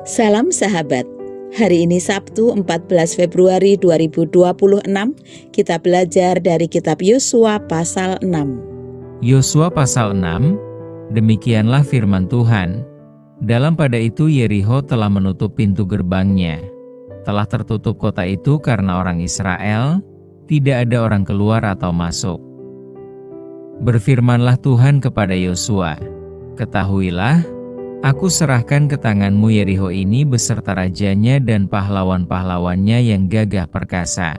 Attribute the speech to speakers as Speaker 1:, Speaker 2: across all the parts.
Speaker 1: Salam sahabat, hari ini Sabtu 14 Februari 2026, kita belajar dari kitab Yosua pasal 6.
Speaker 2: Yosua pasal 6, demikianlah firman Tuhan. Dalam pada itu Yeriho telah menutup pintu gerbangnya. Telah tertutup kota itu karena orang Israel, tidak ada orang keluar atau masuk. Berfirmanlah Tuhan kepada Yosua, ketahuilah, aku serahkan ke tanganmu Yeriho ini beserta rajanya dan pahlawan-pahlawannya yang gagah perkasa.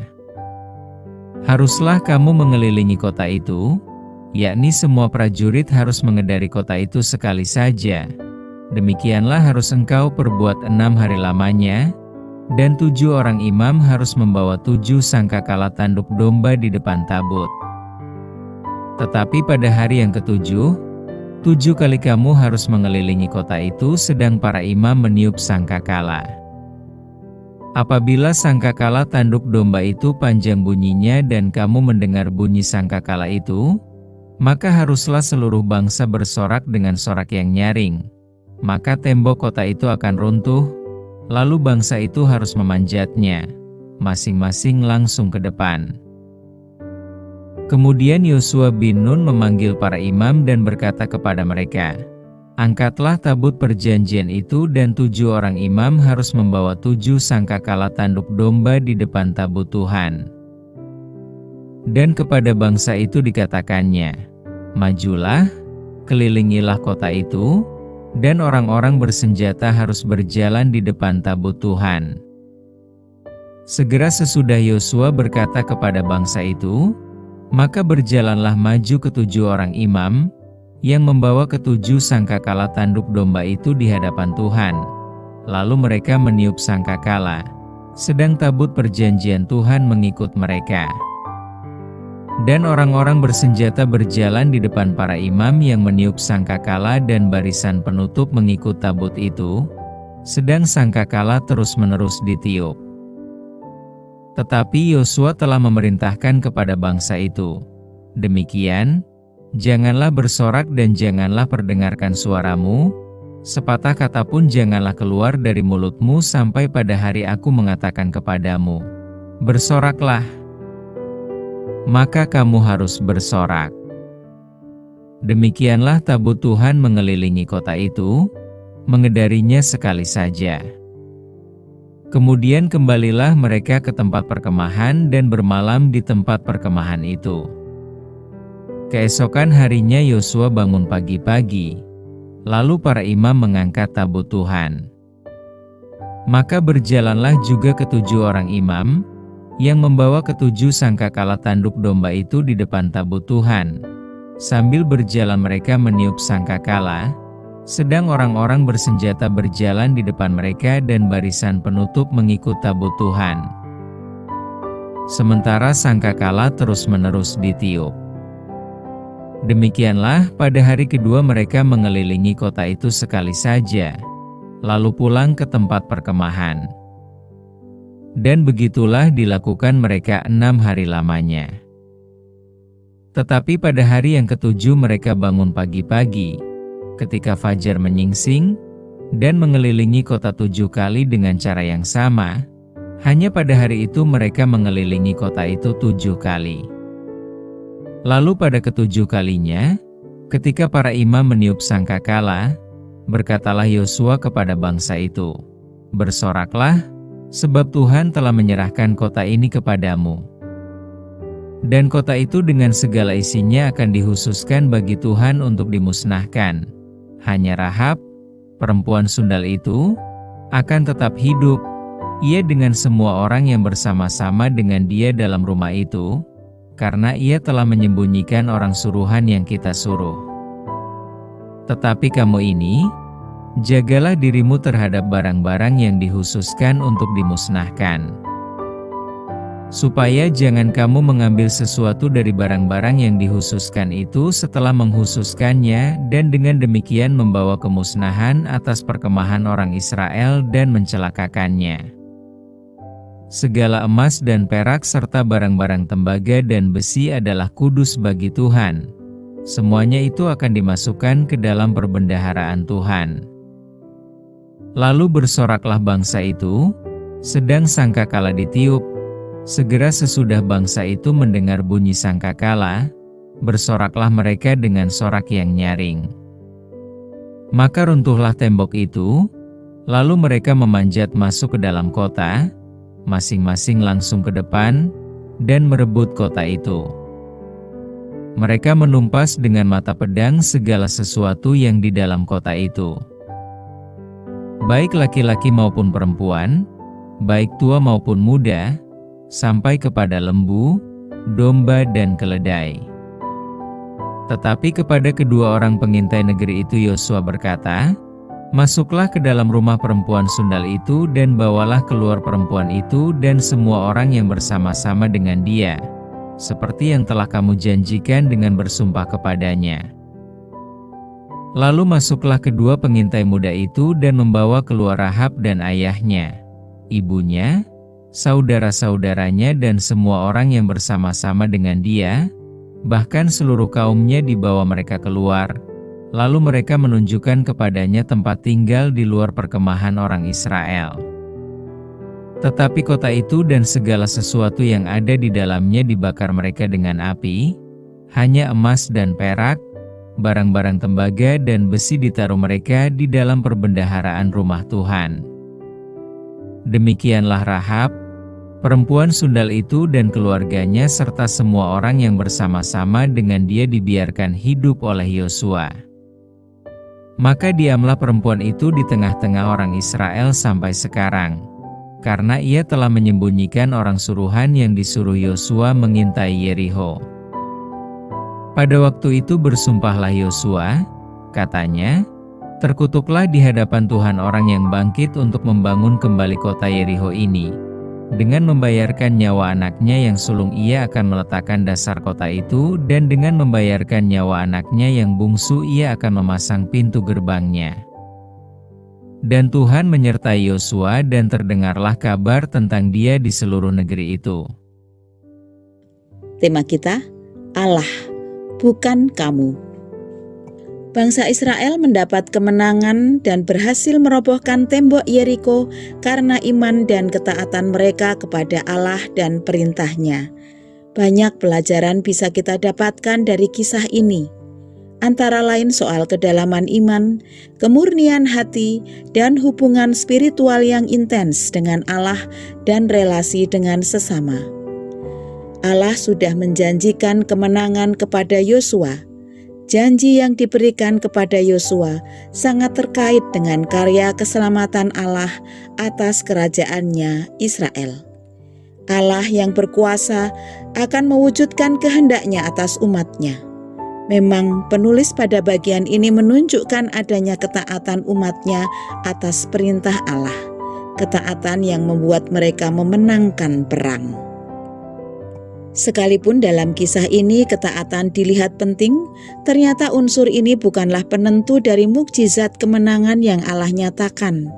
Speaker 2: Haruslah kamu mengelilingi kota itu, yakni semua prajurit harus mengedari kota itu sekali saja. Demikianlah harus engkau perbuat 6 hari lamanya, dan 7 orang imam harus membawa 7 sangkakala tanduk domba di depan tabut. Tetapi pada hari yang ke-7, 7 kali kamu harus mengelilingi kota itu sedang para imam meniup sangkakala. Apabila sangkakala tanduk domba itu panjang bunyinya dan kamu mendengar bunyi sangkakala itu, maka haruslah seluruh bangsa bersorak dengan sorak yang nyaring. Maka tembok kota itu akan runtuh, lalu bangsa itu harus memanjatnya, masing-masing langsung ke depan. Kemudian Yosua bin Nun memanggil para imam dan berkata kepada mereka, angkatlah tabut perjanjian itu dan 7 orang imam harus membawa 7 sangkakala tanduk domba di depan tabut Tuhan. Dan kepada bangsa itu dikatakannya, majulah, kelilingilah kota itu, dan orang-orang bersenjata harus berjalan di depan tabut Tuhan. Segera sesudah Yosua berkata kepada bangsa itu, maka berjalanlah maju ke-7 orang imam, yang membawa ke-7 sangkakala tanduk domba itu di hadapan Tuhan. Lalu mereka meniup sangkakala, sedang tabut perjanjian Tuhan mengikut mereka. Dan orang-orang bersenjata berjalan di depan para imam yang meniup sangkakala dan barisan penutup mengikut tabut itu, sedang sangkakala terus-menerus ditiup. Tetapi Yosua telah memerintahkan kepada bangsa itu, demikian, janganlah bersorak dan janganlah perdengarkan suaramu, sepatah kata pun janganlah keluar dari mulutmu sampai pada hari aku mengatakan kepadamu, bersoraklah. Maka kamu harus bersorak. Demikianlah tabut Tuhan mengelilingi kota itu, mengedarinya sekali saja. Kemudian kembalilah mereka ke tempat perkemahan dan bermalam di tempat perkemahan itu. Keesokan harinya Yosua bangun pagi-pagi, lalu para imam mengangkat tabut Tuhan. Maka berjalanlah juga ke-7 orang imam, yang membawa ke-7 sangkakala tanduk domba itu di depan tabut Tuhan. Sambil berjalan mereka meniup sangkakala, sedang orang-orang bersenjata berjalan di depan mereka dan barisan penutup mengikut tabut Tuhan. Sementara sangkakala terus-menerus ditiup. Demikianlah pada hari kedua mereka mengelilingi kota itu sekali saja, lalu pulang ke tempat perkemahan. Dan begitulah dilakukan mereka 6 hari lamanya. Tetapi pada hari yang ke-7 mereka bangun pagi-pagi, ketika fajar menyingsing, dan mengelilingi kota 7 kali dengan cara yang sama. Hanya pada hari itu mereka mengelilingi kota itu 7 kali. Lalu pada ke-7 kalinya, ketika para imam meniup sangkakala, berkatalah Yosua kepada bangsa itu, bersoraklah, sebab Tuhan telah menyerahkan kota ini kepadamu. Dan kota itu dengan segala isinya akan dihususkan bagi Tuhan untuk dimusnahkan. Hanya Rahab, perempuan sundal itu, akan tetap hidup, ia dengan semua orang yang bersama-sama dengan dia dalam rumah itu, karena ia telah menyembunyikan orang suruhan yang kita suruh. Tetapi kamu ini, jagalah dirimu terhadap barang-barang yang dihususkan untuk dimusnahkan. Supaya jangan kamu mengambil sesuatu dari barang-barang yang dihususkan itu setelah menghususkannya dan dengan demikian membawa kemusnahan atas perkemahan orang Israel dan mencelakakannya. Segala emas dan perak serta barang-barang tembaga dan besi adalah kudus bagi Tuhan. Semuanya itu akan dimasukkan ke dalam perbendaharaan Tuhan. Lalu bersoraklah bangsa itu, sedang sangkakala ditiup. Segera sesudah bangsa itu mendengar bunyi sangkakala, bersoraklah mereka dengan sorak yang nyaring. Maka runtuhlah tembok itu, lalu mereka memanjat masuk ke dalam kota, masing-masing langsung ke depan, dan merebut kota itu. Mereka menumpas dengan mata pedang segala sesuatu yang di dalam kota itu. Baik laki-laki maupun perempuan, baik tua maupun muda, sampai kepada lembu, domba dan keledai. Tetapi kepada kedua orang pengintai negeri itu Yosua berkata, "Masuklah ke dalam rumah perempuan sundal itu dan bawalah keluar perempuan itu dan semua orang yang bersama-sama dengan dia, seperti yang telah kamu janjikan dengan bersumpah kepadanya." Lalu masuklah kedua pengintai muda itu dan membawa keluar Rahab dan ayahnya, ibunya, saudara-saudaranya dan semua orang yang bersama-sama dengan dia, bahkan seluruh kaumnya dibawa mereka keluar. Lalu mereka menunjukkan kepadanya tempat tinggal di luar perkemahan orang Israel. Tetapi kota itu dan segala sesuatu yang ada di dalamnya dibakar mereka dengan api, hanya emas dan perak, barang-barang tembaga dan besi ditaruh mereka di dalam perbendaharaan rumah Tuhan. Demikianlah Rahab, perempuan sundal itu dan keluarganya serta semua orang yang bersama-sama dengan dia dibiarkan hidup oleh Yosua. Maka diamlah perempuan itu di tengah-tengah orang Israel sampai sekarang, karena ia telah menyembunyikan orang suruhan yang disuruh Yosua mengintai Yerikho. Pada waktu itu bersumpahlah Yosua, katanya, "Terkutuklah di hadapan Tuhan orang yang bangkit untuk membangun kembali kota Yerikho ini. Dengan membayarkan nyawa anaknya yang sulung ia akan meletakkan dasar kota itu, dan dengan membayarkan nyawa anaknya yang bungsu ia akan memasang pintu gerbangnya." Dan Tuhan menyertai Yosua dan terdengarlah kabar tentang dia di seluruh negeri itu.
Speaker 1: Tema kita, Allah, bukan kamu. Bangsa Israel mendapat kemenangan dan berhasil merobohkan tembok Yerikho karena iman dan ketaatan mereka kepada Allah dan perintahnya. Banyak pelajaran bisa kita dapatkan dari kisah ini, antara lain soal kedalaman iman, kemurnian hati, dan hubungan spiritual yang intens dengan Allah dan relasi dengan sesama. Allah sudah menjanjikan kemenangan kepada Yosua. Janji yang diberikan kepada Yosua sangat terkait dengan karya keselamatan Allah atas kerajaannya Israel. Allah yang berkuasa akan mewujudkan kehendaknya atas umatnya. Memang penulis pada bagian ini menunjukkan adanya ketaatan umatnya atas perintah Allah, ketaatan yang membuat mereka memenangkan perang. Sekalipun dalam kisah ini ketaatan dilihat penting, ternyata unsur ini bukanlah penentu dari mukjizat kemenangan yang Allah nyatakan.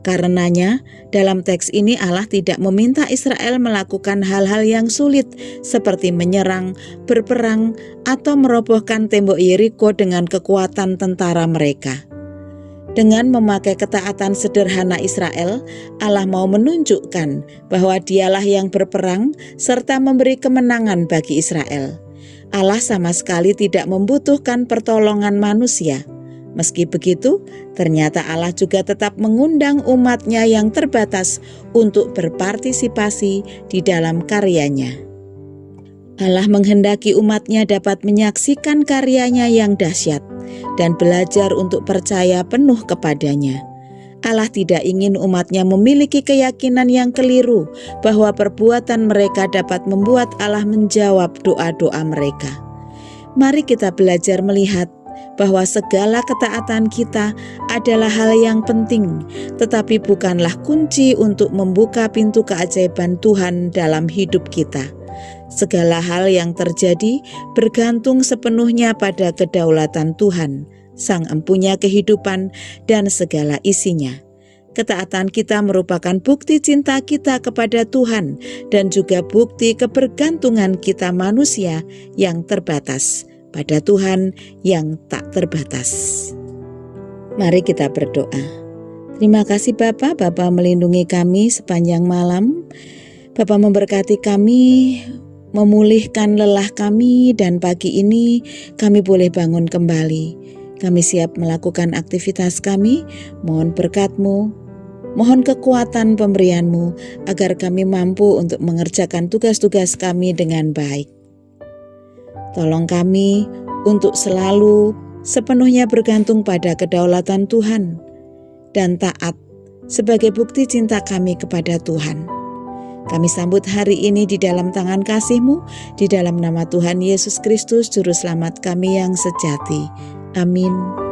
Speaker 1: Karenanya, dalam teks ini Allah tidak meminta Israel melakukan hal-hal yang sulit seperti menyerang, berperang, atau merobohkan tembok Yerikho dengan kekuatan tentara mereka. Dengan memakai ketaatan sederhana Israel, Allah mau menunjukkan bahwa Dialah yang berperang serta memberi kemenangan bagi Israel. Allah sama sekali tidak membutuhkan pertolongan manusia. Meski begitu, ternyata Allah juga tetap mengundang umat-Nya yang terbatas untuk berpartisipasi di dalam karyanya. Allah menghendaki umat-Nya dapat menyaksikan karyanya yang dahsyat dan belajar untuk percaya penuh kepadanya. Allah tidak ingin umat-Nya memiliki keyakinan yang keliru bahwa perbuatan mereka dapat membuat Allah menjawab doa-doa mereka. Mari kita belajar melihat bahwa segala ketaatan kita adalah hal yang penting, tetapi bukanlah kunci untuk membuka pintu keajaiban Tuhan dalam hidup kita. Segala hal yang terjadi bergantung sepenuhnya pada kedaulatan Tuhan, Sang Empunya kehidupan dan segala isinya. Ketaatan kita merupakan bukti cinta kita kepada Tuhan dan juga bukti kebergantungan kita manusia yang terbatas pada Tuhan yang tak terbatas. Mari kita berdoa. Terima kasih Bapa, Bapa melindungi kami sepanjang malam. Bapa memberkati kami, memulihkan lelah kami, dan pagi ini kami boleh bangun kembali. Kami siap melakukan aktivitas kami, mohon berkat-Mu, mohon kekuatan pemberian-Mu, agar kami mampu untuk mengerjakan tugas-tugas kami dengan baik. Tolong kami untuk selalu sepenuhnya bergantung pada kedaulatan Tuhan, dan taat sebagai bukti cinta kami kepada Tuhan. Kami sambut hari ini di dalam tangan kasih-Mu, di dalam nama Tuhan Yesus Kristus, Juru Selamat kami yang sejati. Amin.